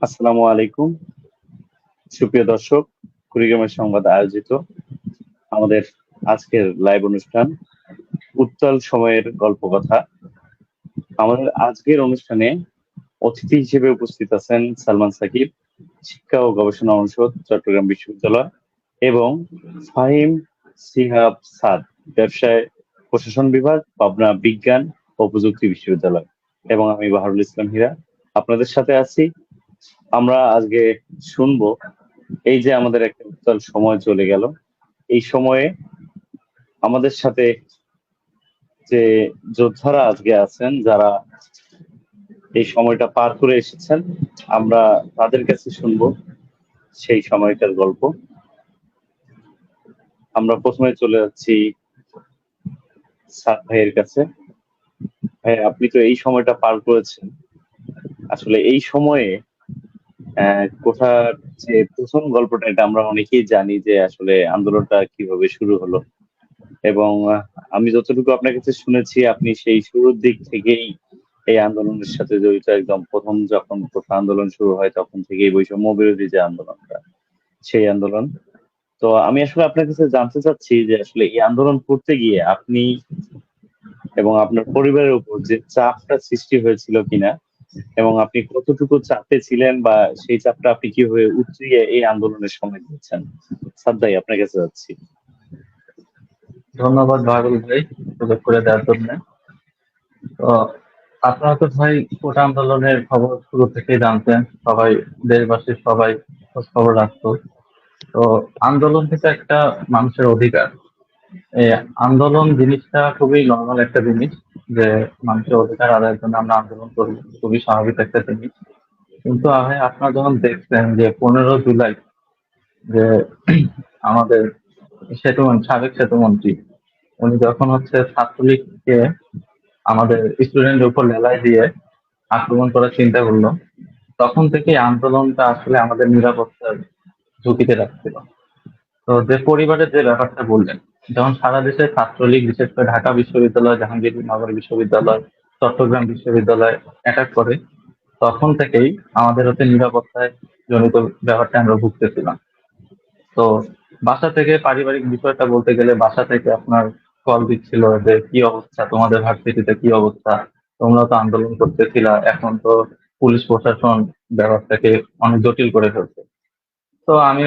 আসসালামু আলাইকুম। সুপ্রিয় দর্শক, কুড়িগ্রামের সংবাদ আয়োজিত আমাদের আজকের লাইভ অনুষ্ঠান উত্তাল সময়ের গল্পকথা। আমাদের আজকের অনুষ্ঠানে অতিথি হিসেবে উপস্থিত আছেন সালমান সাকিব, শিক্ষা ও গবেষণা অনুষদ, চট্টগ্রাম বিশ্ববিদ্যালয় এবং ফাহিম সিহাব সাদ, ব্যবসায় প্রশাসন বিভাগ, পাবনা বিজ্ঞান ও প্রযুক্তি বিশ্ববিদ্যালয় এবং আমি বাহারুল ইসলাম হীরা আপনাদের সাথে আছি। আমরা আজকে শুনবো এই যে আমাদের একটা উত্তাল সময় চলে গেল, এই সময়ে আমাদের সাথে যে যোদ্ধারা আজকে আছেন, যারা এই সময়টা পার করে এসেছেন, আমরা তাদের কাছে শুনবো সেই সময়টার গল্প। আমরা প্রথমে চলে যাচ্ছি সাদ ভাইয়ের কাছে। ভাই, আপনি তো এই সময়টা পার করেছেন, আসলে এই সময়ে কোথার যে প্রথম গল্পটা, এটা আমরা অনেকেই জানি যে আসলে আন্দোলনটা কিভাবে শুরু হলো, এবং আমি যতটুকু আপনার কাছে শুনেছি আপনি সেই শুরুর দিক থেকেই এই আন্দোলনের সাথে জড়িত। একদম প্রথম যখন কোঠা আন্দোলন শুরু হয় তখন থেকেই বৈষম্য বিরোধী যে আন্দোলনটা, সেই আন্দোলন। তো আমি আসলে আপনার কাছে জানতে চাচ্ছি যে আসলে এই আন্দোলন করতে গিয়ে আপনি এবং আপনার পরিবারের উপর যে চাপটা সৃষ্টি হয়েছিল কিনা, এবং আপনি কতটুকু চাপে ছিলেন, বা সেই চাপটা আপনি কিভাবে উতরিয়ে এই আন্দোলনের সময় দিয়েছেন। সাদ ভাই, আপনার কাছে যাচ্ছি। ধন্যবাদ বাহাদুর ভাই সুযোগ করে দেওয়ার জন্য। তো আপনারা তো ভাই কোটা আন্দোলনের খবর শুরু থেকেই জানতেন, সবাই দেশবাসীর সবাই খোঁজ খবর রাখতো। তো আন্দোলন থেকে একটা মানুষের অধিকার, এই আন্দোলন জিনিসটা খুবই নর্মাল একটা জিনিস, যে মানুষের অধিকার আদায়ের জন্য আমরা আন্দোলন করি, খুবই স্বাভাবিক একটা জিনিস। কিন্তু ভাই আপনারা যখন দেখছেন যে 15 জুলাই যে আমাদের সাবেক সেতুমন্ত্রী উনি যখন ছাত্রলীগকে আমাদের স্টুডেন্টের উপর লেলাই দিয়ে আক্রমণ করার চিন্তা করলো, তখন থেকে এই আন্দোলনটা আসলে আমাদের নিরাপত্তার ঝুঁকিতে রাখছিল। তো যে পরিবারের যে ব্যাপারটা বললেন, যখন সারা দেশে ছাত্রলীগ বিশেষ করে ঢাকা বিশ্ববিদ্যালয়, জাহাঙ্গীরনগর বিশ্ববিদ্যালয়, চট্টগ্রাম বিশ্ববিদ্যালয় অ্যাটাক করে, তখন থেকেই আমাদের নিরাপত্তায় জনিত ব্যাপারটা আমরা ভুগতেছিলাম। তো বাসা থেকে পারিবারিক বিষয়টা বলতে গেলে, বাসা থেকে আপনার কল দিচ্ছিল যে কি অবস্থা, তোমাদের ভার্সিটিতে কি অবস্থা, তোমরা তো আন্দোলন করতেছিলা, এখন তো পুলিশ প্রশাসন ব্যাপারটাকে অনেক জটিল করে ফেলছে। তো আমি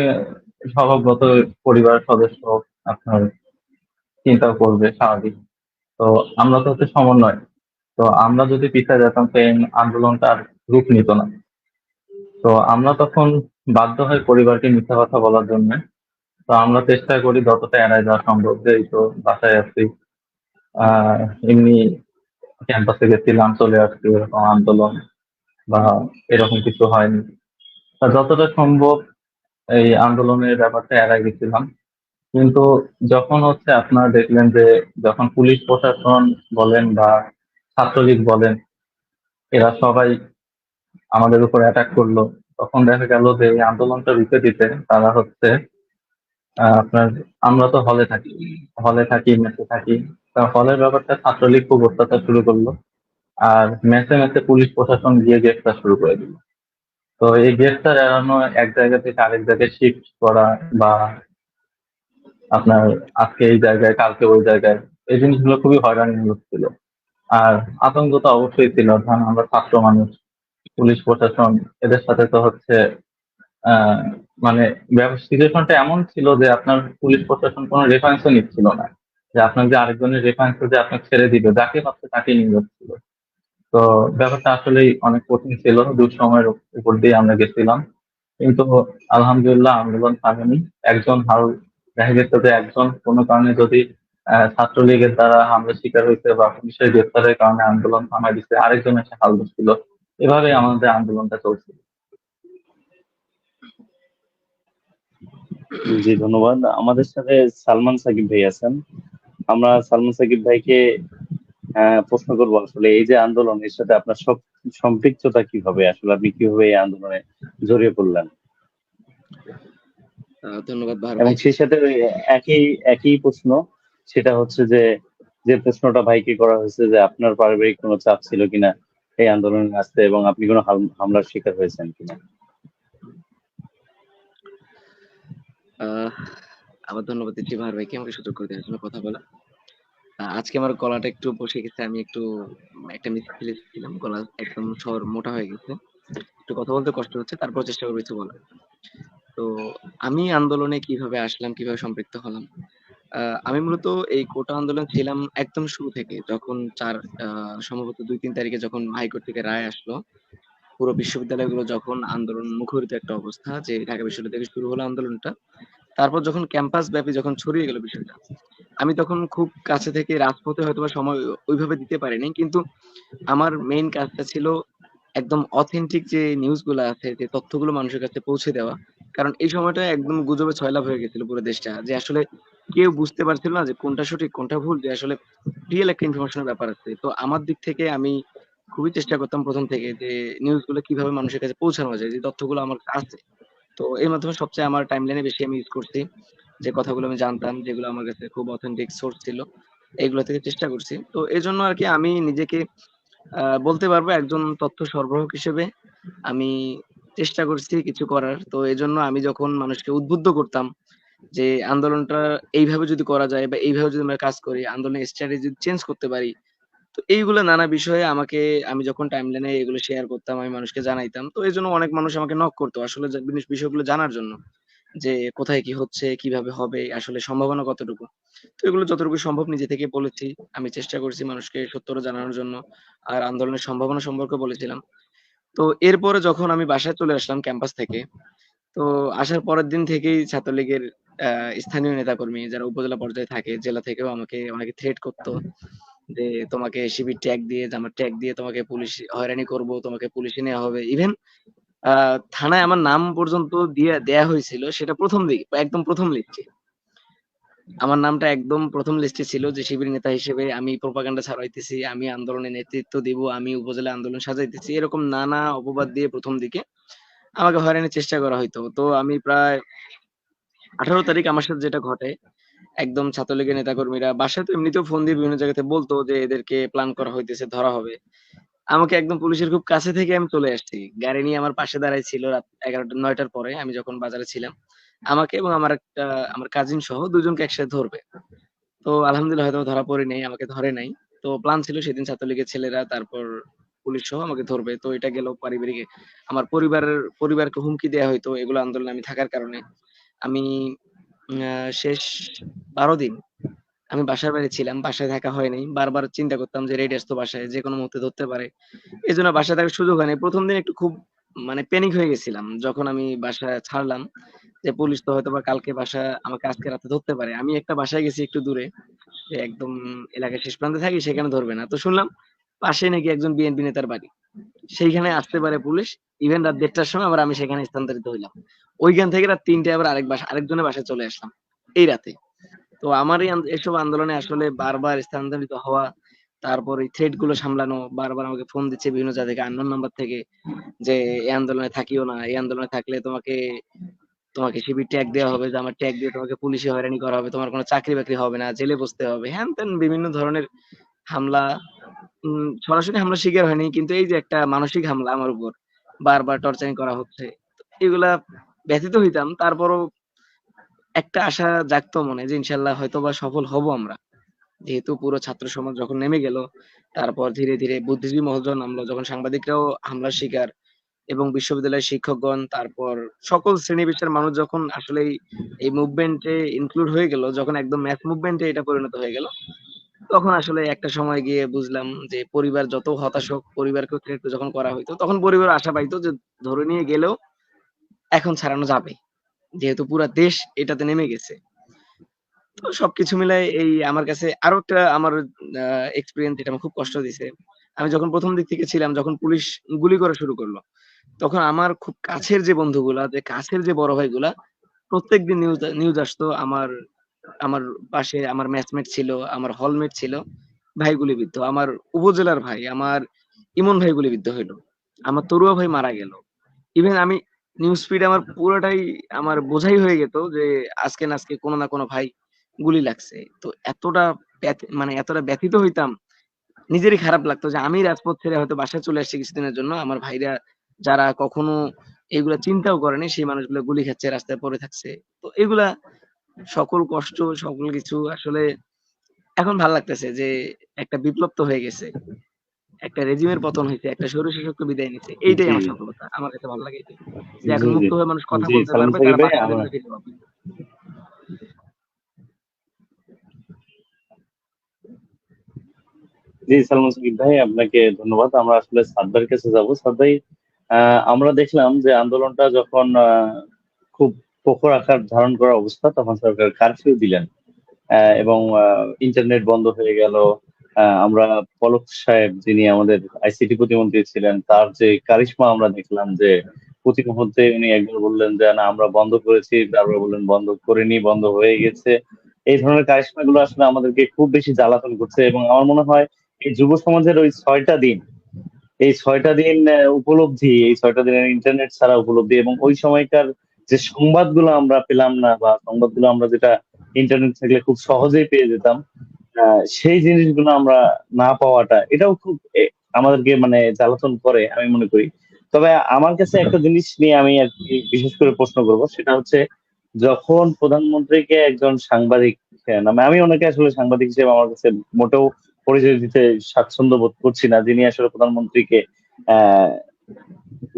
স্বভাবগত পরিবারের সদস্য আপনার চিন্তা করবে স্বাভাবিক। তো আমরা তো সমন্বয়, তো আমরা যদি পিছিয়ে যেতাম তো এই আন্দোলনটা আর রূপ নিত না। তো আমরা তখন বাধ্য হই পরিবারকে মিথ্যা কথা বলার জন্য। তো আমরা চেষ্টা করি যতটা এড়ায় যাওয়া সম্ভব, যে এই তো বাসায় আসছি, আহ এমনি ক্যাম্পাসে গেছিলাম চলে আসছি, এরকম আন্দোলন বা এরকম কিছু হয়নি। তা যতটা সম্ভব এই আন্দোলনের ব্যাপারটা এড়াই গেছিলাম। কিন্তু যখন আপনারা দেখলেন যে যখন পুলিশ প্রশাসন বলেন বা ছাত্রলীগ বলেন, এরা সবাই আমাদের উপর অ্যাটাক করলো, তখন দেখা গেল যে এই আন্দোলনটা রুখে দিতে তারা আপনার, আমরা তো হলে থাকি মেসে থাকি। তা হলের ব্যাপারটা ছাত্রলীগ খুব অত্যাচার শুরু করলো, আর মেসে মেসে পুলিশ প্রশাসন গিয়ে গ্রেফতার শুরু করে দিল। তো এই গ্রেফতার এড়ানো, এক জায়গা থেকে আরেক জায়গায় শিফট করা, বা আপনার আজকে এই জায়গায় কালকে ওই জায়গায়, এই জিনিসগুলো খুবই হয়রানিমূলক ছিল। আর আতঙ্ক তো অবশ্যই ছিল, ধরেন আমরা ছাত্র মানুষ, পুলিশ প্রশাসন এদের সাথে তো আহ মানে সিচুয়েশনটা এমন ছিল যে আপনার পুলিশ প্রশাসন কোনো রেফারেন্সও নিচ্ছিল না, যে আপনার যে আরেকজনের রেফারেন্স যে আপনাকে ছেড়ে দিবে, যাকে পাচ্ছে তাকে নিয়ে যাচ্ছিল। তো ব্যাপারটা আসলেই অনেক কঠিন ছিল, দুঃসময়ের উপর দিয়ে আমরা গেছিলাম। কিন্তু আলহামদুলিল্লাহ আন্দোলন থামেনি। একজন হাল দেখা গেছে যে একজন কোনো কারণে যদি ছাত্রলীগের দ্বারা হামলার শিকার হয়েছে বা পুলিশের গ্রেফতারের কারণে আন্দোলন থামাই দিচ্ছে, আরেকজন এসে হাল ধরছিল। এভাবে আমাদের আন্দোলনটা চলছিল। জি, ধন্যবাদ। আমাদের সাথে সালমান সাকিব ভাই আছেন। আমরা সালমান সাকিব ভাইকে প্রশ্ন করবো, আসলে এই যে আন্দোলন, এর সাথে আপনার সব সম্পৃক্ততা কিভাবে, আসলে আপনি কিভাবে এই আন্দোলনে জড়িয়ে পড়লেন, ধন্যবাদ বাহার এবং ভাই। সেই সাথে ওই একই একই প্রশ্ন, সেটা হচ্ছে যে যে প্রশ্নটা ভাইকে করা হয়েছে, যে আপনার পারিবারিক কোনো চাপ ছিল কিনা এই আন্দোলনে আসতে, এবং আপনি কোনো হামলার শিকার হয়েছেন কিনা। আহ আবার ধন্যবাদ দিচ্ছি ভার ভাইকে আমাকে সুযোগ করে দেওয়ার জন্য কথা বলা। আজকে আমার গলাটা একটু বসে গেছে। আমি একটু একটা মিছিলে ছিলাম। গলা একদম স্বর মোটা হয়ে গেছে। একটু কথা বলতে কষ্ট হচ্ছে। তারপর চেষ্টা করব কিছু বলার। তো আমি আন্দোলনে কিভাবে আসলাম, কিভাবে সম্পৃক্ত হলাম? আমি মূলত এই কোটা আন্দোলন ছিলাম একদম শুরু থেকে। যখন ৪ সম্ভবত ২-৩ তারিখে যখন হাইকোর্ট থেকে রায় আসলো, পুরো বিশ্ববিদ্যালয়গুলো যখন আন্দোলন মুখরিত একটা অবস্থা যে ঢাকা বিশ্ববিদ্যালয় থেকে শুরু হলো আন্দোলনটা। তারপর যখন ক্যাম্পাস ব্যাপী যখন ছড়িয়ে গেল বিষয়টা, আমি তখন খুব কাছে থেকে রাজপথে হয়তোবা সময় ওইভাবে দিতে পারিনি। কিন্তু আমার মেইন কাজটা ছিল একদম অথেন্টিক যে নিউজ গুলা আছে, যে তথ্যগুলো মানুষের কাছে পৌঁছে দেওয়া। কারণ এই সময়টা একদম গুজবে ছয়লাভ হয়ে গেছিল পুরো দেশটা। যে আসলে কেউ বুঝতে পারছিল না যে কোনটা সঠিক, কোনটা ভুল, যে আসলে রিয়েল একটা ইনফরমেশনের ব্যাপার আছে। তো আমার দিক থেকে আমি খুবই চেষ্টা করতাম ১ম থেকে যে নিউজ গুলো কিভাবে মানুষের কাছে পৌঁছানো যায়, যে তথ্যগুলো আমার আছে। তো এর মাধ্যমে সবচেয়ে আমার টাইমলাইনে বেশি আমি ইউজ করছি। যে কথাগুলো আমি জানতাম, যেগুলো আমার কাছে খুব অথেন্টিক সোর্স ছিল, এগুলো থেকে চেষ্টা করছি। তো এজন্য আরকি আমি নিজেকে বলতে পারবো একজন তথ্য সরবরাহক হিসেবে আমি চেষ্টা করছি কিছু করার। তো এজন্য আমি যখন মানুষকে উদ্বুদ্ধ করতাম যে আন্দোলনটা এইভাবে যদি করা যায় বা এইভাবে যদি আমরা কাজ করি, আন্দোলনের স্ট্র্যাটেজি যদি চেঞ্জ করতে পারি। তো এইগুলো নানা বিষয়ে আমি যখন টাইমলাইনে এগুলো শেয়ার করতাম, আমি মানুষকে জানাইতাম। তো এজন্য অনেক মানুষ আমাকে নক করতো আসলে বিষয়গুলো জানার জন্য। যে কোথায় কি হচ্ছে, কিভাবে হবে, আসলে সম্ভাবনা কতটুকু। তো এগুলো যতটুকু সম্ভব নিজে থেকে বলেছি। আমি চেষ্টা করছি মানুষকে সত্যটা জানানোর জন্য। আর আন্দোলনের সম্ভাবনা সম্পর্কে বলেছিলাম। তো এরপরে যখন আমি বাসায় চলে আসলাম ক্যাম্পাস থেকে, তো আসার পরের দিন থেকেই ছাত্রলীগের স্থানীয় নেতাকর্মী যারা উপজেলা পর্যায়ে থাকে, জেলা থেকেও আমাকে অনেকে থ্রেট করতো যে তোমাকে শিবির ট্যাগ দিয়ে, জামার ট্যাগ দিয়ে তোমাকে পুলিশ হয়রানি করব, তোমাকে পুলিশে নেওয়া হবে। ইভেন থানায় আমার নাম পর্যন্ত দেয়া হয়েছিল, সেটা ১ম দিকে, একদম ১ম লিস্টে। আমার নামটা একদম ১ম লিস্টে ছিল যে শিবির নেতা হিসেবে আমি প্রোপাগান্ডা ছড়াইতেছি, আমি আন্দোলনে নেতৃত্ব দিব, আমি উপজেলা আন্দোলন সাজাইতেছি। এরকম নানা অপবাদ দিয়ে ১ম দিকে আমাকে হয়রানির চেষ্টা করা হইতো। তো আমি প্রায় ১৮ তারিখ আমার সাথে যেটা ঘটে, একদম ছাত্রলীগের নেতাকর্মীরা বাসায় তো এমনিতেও ফোন দিয়ে বিভিন্ন জায়গাতে বলতো যে এদেরকে প্ল্যান করা হইতেছে, ধরা হবে। আমাকে একদম পুলিশের খুব কাছে থেকে আমি চলে আসছি। গাড়ি নিয়ে আমার পাশে দাঁড়ায় ছিল রাত ১১টা ৯টার পরে আমি যখন বাজারে ছিলাম। আমাকে এবং আমার কাজিন সহ ২ জনকে একসাথে ধরবে। তো আলহামদুলিল্লাহ হয়তো ধরা পড়ি নাই, আমাকে ধরে নাই। তো প্ল্যান ছিল সেদিন ছাত্রলীগের ছেলেরা তারপর পুলিশ সহ আমাকে ধরবে। তো এটা গেল পারিবারিক, আমার পরিবারকে হুমকি দেয়া হইতো এগুলো আন্দোলনে আমি থাকার কারণে। আমি শেষ ১২ দিন আমি বাসার বাইরে ছিলাম। বাসায় থাকা হয় নাই। বারবার চিন্তা করতাম যে রেড আসতো বাসায়, যেকোনো মুহূর্তে ধরতে পারে। এজন্য বাসায় থাকার সুযোগ হয় নাই। ১ম দিন একটু খুব মানে প্যানিক হয়ে গেছিলাম। যখন আমি বাসা ছাড়লাম যে পুলিশ তো হয়তোবা কালকে আমাকে আজকে রাতে ধরতে পারে। আমি একটা বাসায় গেছি একটু দূরে, যে একদম এলাকার শেষ প্রান্তে থাকি, সেখানে ধরবে না। তো শুনলাম পাশেই নাকি একজন বিএনপি নেতার বাড়ি। সেইখানে আসতে পারে পুলিশ। ইভেন রাত ১:৩০ টার সময় আবার আমি সেখানে স্থানান্তরিত হইলাম। ওইখান থেকে রাত ৩ টায় আবার আরেকজনের বাসায় চলে আসলাম। এই রাতে। তো আমার এসব আন্দোলনে আসলে বারবার স্থানান্তরিত হওয়া, তারপর এই থ্রেড গুলো সামলানো, বারবার আমাকে ফোন দিচ্ছে বিভিন্ন জায়গা থেকে, আননোন নাম্বার থেকে, যে এই আন্দোলনে থাকিও না, এই আন্দোলনে থাকলে তোমাকে তোমাকে শিবির ট্যাগ দেওয়া হবে, যে আমার ট্যাগ দিয়ে তোমাকে পুলিশে হয়রানি করা হবে, তোমার কোনো চাকরি বাকরি হবে না, জেলে বসতে হবে, হ্যান ত্যান বিভিন্ন ধরনের হামলা। সরাসরি হামলার শিকার হয়নি, কিন্তু এই যে একটা মানসিক হামলা আমার উপর বারবার টর্চারিং করা হচ্ছে, তো এগুলা ব্যথিত হইতাম। তারপরও একটা আশা জাগতো মনে যে ইনশাল্লাহ হয়তোবা সফল হব আমরা, যেহেতু পুরো ছাত্র সমাজ যখন নেমে গেল, তারপর ধীরে ধীরে বুদ্ধিজীবী মহল যখন নামলো, যখন সাংবাদিকরাও হামলার শিকার, এবং বিশ্ববিদ্যালয়ের শিক্ষকগণ, তারপর সকল শ্রেণী পেশার মানুষ যখন আসলে এই মুভমেন্টে ইনক্লুড হয়ে গেল, যখন একদম ম্যাস মুভমেন্টে এটা পরিণত হয়ে গেল, তখন আসলে একটা সময় গিয়ে বুঝলাম যে পরিবার যত হতাশ হোক, পরিবারকেও থ্রেট যখন করা হইতো, তখন পরিবার আশা পাইতো যে ধরে নিয়ে গেলেও এখন ছাড়ানো যাবে, যেহেতু পুরা দেশ এটাতে নেমে গেছে। তো সবকিছু মিলায় এই আমার কাছে আরো একটা আমার এক্সপেরিয়েন্স যেটা আমার খুব কষ্ট দিছে। আমি যখন ১ম দিক থেকে ছিলাম, যখন পুলিশ গুলি করা শুরু করলো, তখন আমার খুব কাছের যে বন্ধুগুলা, যে কাছের যে বড় ভাইগুলা, প্রত্যেকদিন নিউজ আসতো আমার আমার পাশে আমার ম্যাচমেট ছিল, আমার হলমেট ছিল, ভাই গুলিবিদ্ধ। আমার উপজেলার ভাই, আমার ইমন ভাই গুলিবিদ্ধ হইলো। আমার তরুয়া ভাই মারা গেল। ইভেন আমি নিউজ ফিড আমার পুরোটাই আমার বোঝাই হয়ে যেত যে আজকে না আজকে কোনো না কোনো ভাই গুলি লাগছে। তো এতটা মানে এতটা ব্যথিত হইতাম, নিজেরই খারাপ লাগতো যে আমি রাজপথ ছেড়ে হয়তো বাসায় চলে আসছি কিছুদিনের জন্য। আমার ভাইরা যারা কখনো এগুলা চিন্তাও করেনি, সেই মানুষগুলো গুলি খাচ্ছে, রাস্তায় পড়ে থাকছে। তো এগুলা সকল কষ্ট, সকল কিছু আসলে এখন ভাল লাগতেছে যে একটা বিপ্লব তো হয়ে গেছে, একটা রেজিমের পতন হয়েছে, একটা স্বৈরশাসক বিদায় নিচ্ছে। এইটাই জি আমার সফলতা, আমার কাছে ভালো লাগে এটাই। যে জি এখন জি মুক্ত হয়ে মানুষ কথা জি বলতে সালাম পারবে, সাকিব তারা ভাই, বাক আমার স্বাধীনতা ফিরে পাবে। জি সালমান সাকিব ভাই, আপনাকে ধন্যবাদ। আমরা আসলে সাদ্দার কাছে যাবো। সাদ ভাই, আমরা দেখলাম যে আন্দোলনটা যখন খুব প্রখর আকার ধারণ করা অবস্থা, তখন সরকার কারফিউ দিলেন এবং ইন্টারনেট বন্ধ হয়ে গেল। আমরা পলক সাহেব, যিনি আমাদের আইসিটি প্রতিমন্ত্রী ছিলেন, তার যে কারিশমা আমরা দেখলাম, যে প্রতি মুহূর্তে উনি একবার বললেন যে না আমরা বন্ধ করেছি, তারপর বললেন বন্ধ করিনি, বন্ধ হয়ে গেছে। এই ধরনের কারিশমা গুলো আসলে আমাদেরকে খুব বেশি জ্বালাতন করছে, এবং আমার মনে হয় এই যুব সমাজের ওই 6টা দিন, এই 6টা দিন উপলব্ধি, এই 6টা দিনের ইন্টারনেট ছাড়া উপলব্ধি, এবং ওই সময়কার যে সংবাদগুলো আমরা পেলাম না, বা সংবাদগুলো আমরা যেটা ইন্টারনেট থাকলে খুব সহজেই পেয়ে যেতাম, সেই জিনিসগুলো আমরা না পাওয়াটা, এটাও খুব আমাদেরকে মানে জ্বালাতন করে আমি মনে করি। তবে আমার কাছে একটা জিনিস নিয়ে আমি আর কি বিশেষ করে প্রশ্ন করব, সেটা হচ্ছে যখন প্রধানমন্ত্রীকে একজন সাংবাদিক নামে, আমি ওনাকে আসলে সাংবাদিক হিসেবে আমার কাছে মোটেও পরিচয় দিতে স্বাচ্ছন্দ্য বোধ করছি না, যিনি আসলে প্রধানমন্ত্রীকে আহ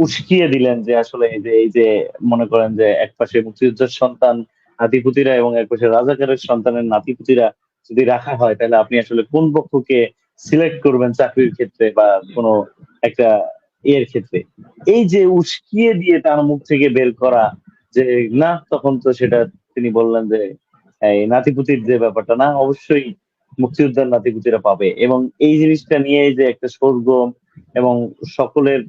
উস্কিয়ে দিলেন যে আসলে এই যে মনে করেন যে একপাশে মুক্তিযোদ্ধার সন্তান নাতিপুতিরা এবং একপাশে রাজাকারের সন্তানের নাতিপুতিরা যদি রাখা হয়, তাহলে আপনি আসলে কোন পক্ষকে সিলেক্ট করবেন চাকরির ক্ষেত্রে বা কোনো একটা ইয়ের ক্ষেত্রে। এই যে উস্কিয়ে দিয়ে তার মুখ থেকে বের করা যে না, তখন তো সেটা তিনি বললেন যে এই নাতিপুতির যে ব্যাপারটা, না অবশ্যই মুক্তিযোদ্ধার নাতিপুতিরা পাবে, এবং এই জিনিসটা নিয়ে যে একটা সরগোল এবং সকলের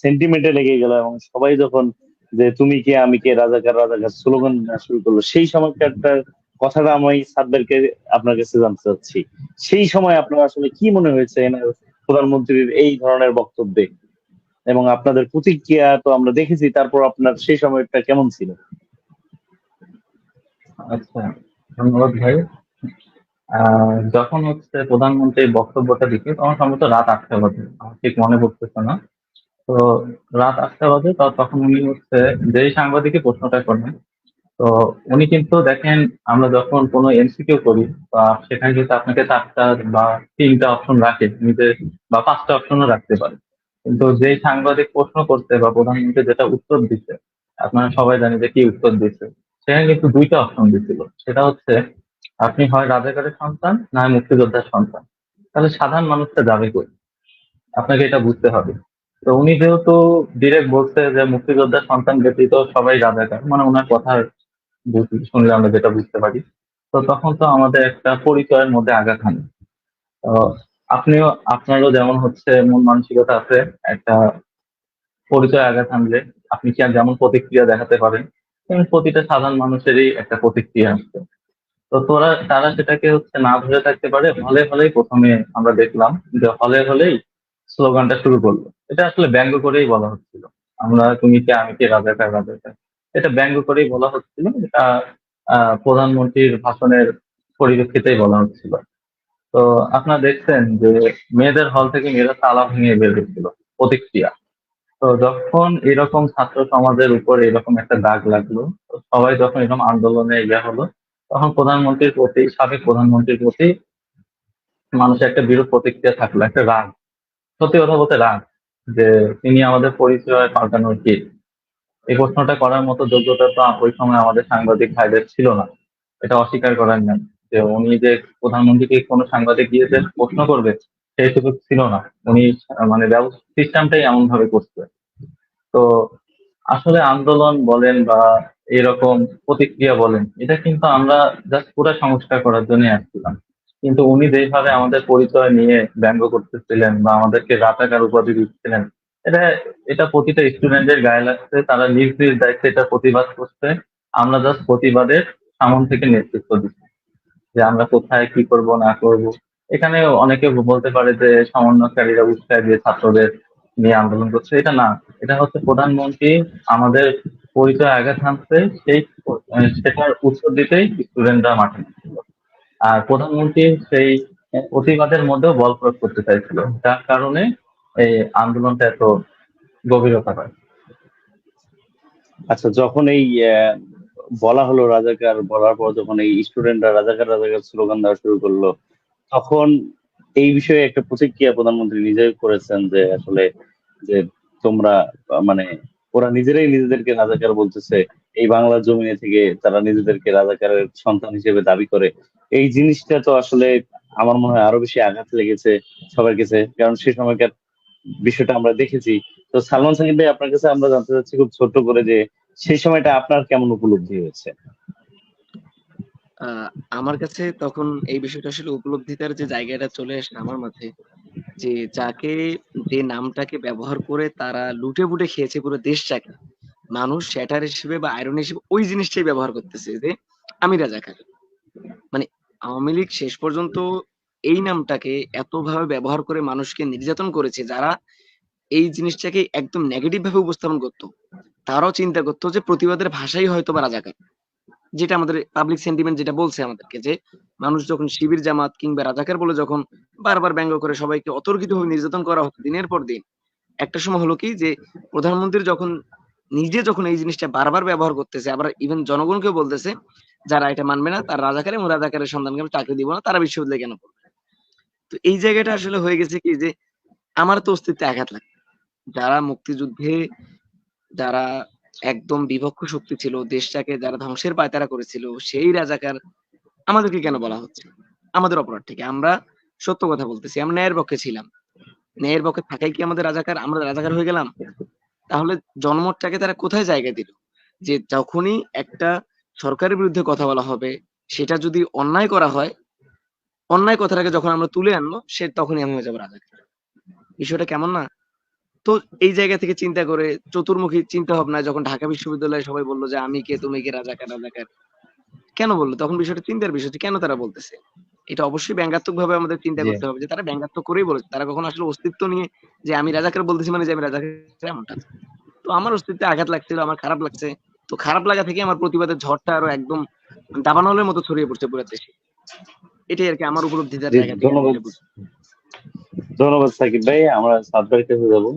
সেন্টিমেন্টে লেগে গেল, এবং সবাই যখন যে তুমি কে আমি কে রাজাকার রাজাকার স্লোগান শুরু করলো, সেই সময়কারটার কথাটা আমি সাদদেরকে আপনার কাছে জানতে চাচ্ছি। সেই সময় আপনার আসলে কি মনে হয়েছে এনার প্রধানমন্ত্রীর এই ধরনের বক্তব্যে, এবং আপনাদের প্রতিক্রিয়া তো আমরা দেখেছি, তারপর আপনার সেই সময়টা কেমন ছিল? আচ্ছা, ধন্যবাদ ভাই। যখন হচ্ছে প্রধানমন্ত্রী এই বক্তব্যটা দিচ্ছে তখন সম্ভবত রাত 8টা বাজে, আমার ঠিক মনে পড়তেছে না। তো রাত 8টা বাজে, তখন উনি হচ্ছে যেই সাংবাদিকই প্রশ্নটা করেন, তো উনি কিন্তু দেখেন, আমরা যখন কোনো এমসিকিউ করি বা সেখানে কিন্তু আপনাকে 4টা বা 3টা অপশন রাখে নিজে, বা 5টা অপশনও রাখতে পারে। কিন্তু যেই সাংবাদিক প্রশ্ন করতে বা প্রধানমন্ত্রী যেটা উত্তর দিচ্ছে, আপনারা সবাই জানেন যে কি উত্তর দিচ্ছে। সেখানে কিন্তু 2টা অপশন দিছিল, সেটা হচ্ছে আপনি হয় রাজাকারের সন্তান না হয় মুক্তিযোদ্ধার সন্তান। তাহলে সাধারণ মানুষটা যাবে কই? আপনাকে এটা বুঝতে হবে। তো উনি যেহেতু ডিরেক্ট বলছে যে মুক্তিযোদ্ধার সন্তান ব্যতীত সবাই রাজাকার, মানে ওনার কথা শুনলে আমরা যেটা বুঝতে পারি, তো তখন তো আমাদের একটা পরিচয়ের মধ্যে আঘাত হানে। তো আপনারও যেমন হচ্ছে মন মানসিকতা আছে, একটা পরিচয় আঘাত হানলে আপনি কি আর যেমন প্রতিক্রিয়া দেখাতে পারেন, তেমন প্রতিটা সাধারণ মানুষেরই একটা প্রতিক্রিয়া আসছে। তো তারা সেটাকে হচ্ছে না ধরে থাকতে পারে, হলে হলেই প্রথমে আমরা দেখলাম যে হলে হলেই স্লোগানটা শুরু করলো। এটা আসলে ব্যঙ্গ করেই বলা হচ্ছিল, আমরা তুমি কে আমি কে রাজাকার রাজাকার, এটা ব্যঙ্গ করেই বলা হচ্ছিল। এটা প্রধানমন্ত্রীর ভাষণের পরিপ্রেক্ষিতেই বলা হচ্ছিল। তো আপনারা দেখছেন যে মেয়েদের হল থেকে মেয়েরা তালা ভেঙে বের হচ্ছিল, প্রতিক্রিয়া। তো যখন এরকম ছাত্র সমাজের উপর এরকম একটা দাগ লাগলো, তো সবাই যখন এরকম আন্দোলনে হলো, তখন প্রধানমন্ত্রীর প্রতি, সাবেক প্রধানমন্ত্রীর প্রতি মানুষের একটা বিরূপ প্রতিক্রিয়া থাকলো, একটা রাগ। সত্যি কথা বলতে রাগ, যে তিনি আমাদের পরিচয় পাল্টানোর কি, এই প্রশ্নটা করার মতো যোগ্যতা তো ওই সময় আমাদের সাংবাদিক ভাইদের ছিল না। এটা অস্বীকার করার নয় যে উনি যে প্রধানমন্ত্রীকে কোনো সাংবাদিক গিয়ে যে প্রশ্ন করবে সেই সুযোগ ছিল না। উনি মানে সিস্টেমটাই এমন ভাবে করছে। তো আসলে আন্দোলন বলেন বা এরকম প্রতিক্রিয়া বলেন, এটা কিন্তু আমরা জাস্ট পুরো সংস্কার করার জন্য আসছিলাম। কিন্তু উনি যেভাবে আমাদের পরিচয় নিয়ে ব্যঙ্গ করতেছিলেন বা আমাদেরকে রাজাকার উপাধি দিচ্ছিলেন, এটা এটা প্রতিটা স্টুডেন্টের গায়ে লাগছে, তারা নিজ নিজ দায়িত্বে এটা প্রতিবাদ করছে। আমরা জাস্ট প্রতিবাদের সামন থেকে নেতৃত্ব দিচ্ছি যে আমরা কোথায় কি করব না করব। এখানে অনেকে বলতে পারে যে সমন্বয়কারীরা উৎসাহ দিয়ে ছাত্রদের নিয়ে আন্দোলন করছে, এটা না। এটা হচ্ছে প্রধানমন্ত্রী আমাদের পরিচয় আঘাত হানছে, সেটার উত্তর দিতেই স্টুডেন্টরা মাঠে নামছিল। আর প্রধানমন্ত্রী সেই প্রতিবাদের মধ্যেও বল প্রয়োগ করতে চাইছিল, যার কারণে এই আন্দোলনটা এত গভীরতা পায়। আচ্ছা, যখন এই বলা হলো রাজাকার, বলার পর যখন এই স্টুডেন্টরা রাজাকার রাজাকার স্লোগান দেওয়া শুরু করলো, তখন এই বিষয়ে একটা প্রতিক্রিয়া প্রধানমন্ত্রী নিজেই করেছেন যে আসলে যে তোমরা মানে ওরা নিজেরাই নিজেদেরকে রাজাকার বলতেছে, এই বাংলার জমিনে থেকে তারা নিজেদেরকে রাজাকারের সন্তান হিসেবে দাবি করে। এই জিনিসটা তো আসলে আমার মনে হয় আরো বেশি আঘাত লেগেছে সবার কাছে, কারণ সে সময়কার বিষয়টা আমরা দেখেছি। তো সালমান সাকিব ভাই, আপনার কাছে আমরা জানতে চাচ্ছি খুব ছোট্ট করে যে সেই সময়টা আপনার কেমন উপলব্ধি হয়েছে? আহ, আমার কাছে তখন এই বিষয়টা আসলে উপলব্ধিতার যে জায়গাটা চলে আসে আমার মাঝে, যে যাকে, যে নামটাকে ব্যবহার করে তারা লুটে পুটে খেয়েছে পুরো দেশটাকে, মানুষ স্যাটার হিসেবে বা আয়রন হিসেবে ওই জিনিসটাই ব্যবহার করতেছে যে আমি রাজাকার। মানে আওয়ামী লীগ শেষ পর্যন্ত এই নামটাকে এতভাবে ব্যবহার করে মানুষকে নির্যাতন করেছে, যারা এই জিনিসটাকে একদম নেগেটিভ ভাবে উপস্থাপন করতো, তারাও চিন্তা করতো যে প্রতিবাদের ভাষাই হয়তো বা রাজাকার। যেটা আমাদের পাবলিক সেন্টিমেন্ট যেটা বলছে আমাদেরকে, যে মানুষ যখন শিবির জামাত কিংবা রাজাকার বলে যখন বারবার ব্যঙ্গ করে সবাইকে অতর্কিতভাবে নির্যাতন করা হতো দিনের পর দিন, একটা সময় হলো কি যে প্রধানমন্ত্রী যখন নিজে যখন এই জিনিসটা বারবার ব্যবহার করতেছে, আবার ইভেন জনগণকেও বলতেছে যারা এটা মানবে না তার রাজাকার, এবং রাজাকারের সন্তানকে আমি চাকরি দিব না, তারা বিশ্ববিদ্যালয়ে কেন পড়বে। তো এই জায়গাটা আসলে হয়ে গেছে কি যে আমার তো অস্তিত্বে আঘাত লাগে। যারা মুক্তিযুদ্ধে, যারা একদম বিপক্ষ শক্তি ছিল, দেশটাকে যারা ধ্বংসের পায়তারা করেছিল, সেই রাজাকার আমাদেরকে কেন বলা হচ্ছে? আমাদের অপরাধ থেকে আমরা সত্য কথা বলতেছি, আমরা ন্যায়ের পক্ষে ছিলাম। ন্যায়ের পক্ষে থাকাই কি আমাদের রাজাকার? আমরা রাজাকার হয়ে গেলাম? তাহলে জনমতটাকে তারা কোথায় জায়গা দিল? যে যখনই একটা সরকারের বিরুদ্ধে কথা বলা হবে, সেটা যদি অন্যায় করা হয়, অন্যায় কথাটাকে যখন আমরা তুলে আনবো, সে তখনই আমি হয়ে যাবো রাজাকার। বিষয়টা কেমন না? তো এই জায়গা থেকে চিন্তা করে চতুর্মুখী চিন্তা ভাবনায় যখন ঢাকা বিশ্ববিদ্যালয়ে সবাই বললো যে আমি কে তুমি কে, রাজাকার রাজাকার কেন বললো, তখন বিষয়টা চিন্তার বিষয় যে কেন তারা বলতেছে। এটা অবশ্যই ব্যঙ্গাত্মক ভাবে আমাদের চিন্তা জি। করতে হবে যে তারা ব্যঙ্গাত্মক করেই বলেছে, তারা কখনো আসলে অস্তিত্ব নিয়ে যে আমি রাজাকার বলতেছি মানে যে আমি রাজাকার, এমনটা না। তো আমার অস্তিত্বে আঘাত লাগছিল, আমার খারাপ লাগছে। তো খারাপ লাগা থেকে আমার প্রতিবাদের ঝড়টা আরো একদম দাবানলের মতো ছড়িয়ে পড়ছে পুরো দেশে। এটাই আরকি আমার উপলব্ধিতার জি, জায়গা থেকে আমি ধন্যবাদ। এটা বুঝি। ধন্যবাদ সাকিব ভাই। আমরা সাদ ভাইয়ের কাছে যাবো।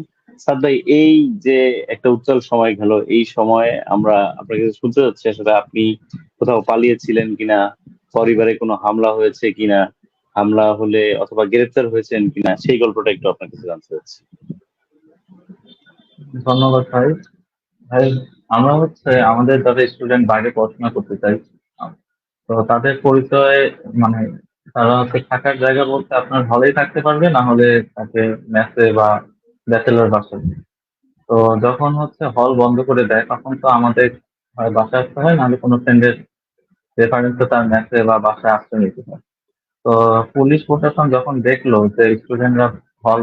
সাদ ভাই, এই যে একটা উজ্জ্বল সময় গেল, এই সময়ে আমরা আপনার কাছে শুনতে যাচ্ছি আসলে আপনি কোথাও পালিয়েছিলেন কিনা, পরিবারে কোনো হামলা হয়েছে কিনা, হামলা হলে অথবা গ্রেফতার হয়েছেন কিনা, সেই গল্পটা একটু আপনার কাছে জানতে চাচ্ছি। ধন্যবাদ ভাই। ভাই, আমরা হচ্ছে আমাদের যারা স্টুডেন্ট বাইরে পড়াশোনা করতে চাই, তো তাদের পরিচয় মানে তারা হচ্ছে থাকার জায়গা বলতে আপনার হলেই থাকতে পারবে, না হলে তাকে মেসে বা ব্যাচেলর বাসায়। তো যখন হচ্ছে হল বন্ধ করে দেয় তখন তো আমাদের হয় বাসায় আসতে হয়, নাহলে কোনো ফ্রেন্ডের রেফারেন্সে তার মেসে বা বাসায় আশ্রয় নিতে হয়। তো পুলিশ প্রশাসন যখন দেখলো যে স্টুডেন্টরা হল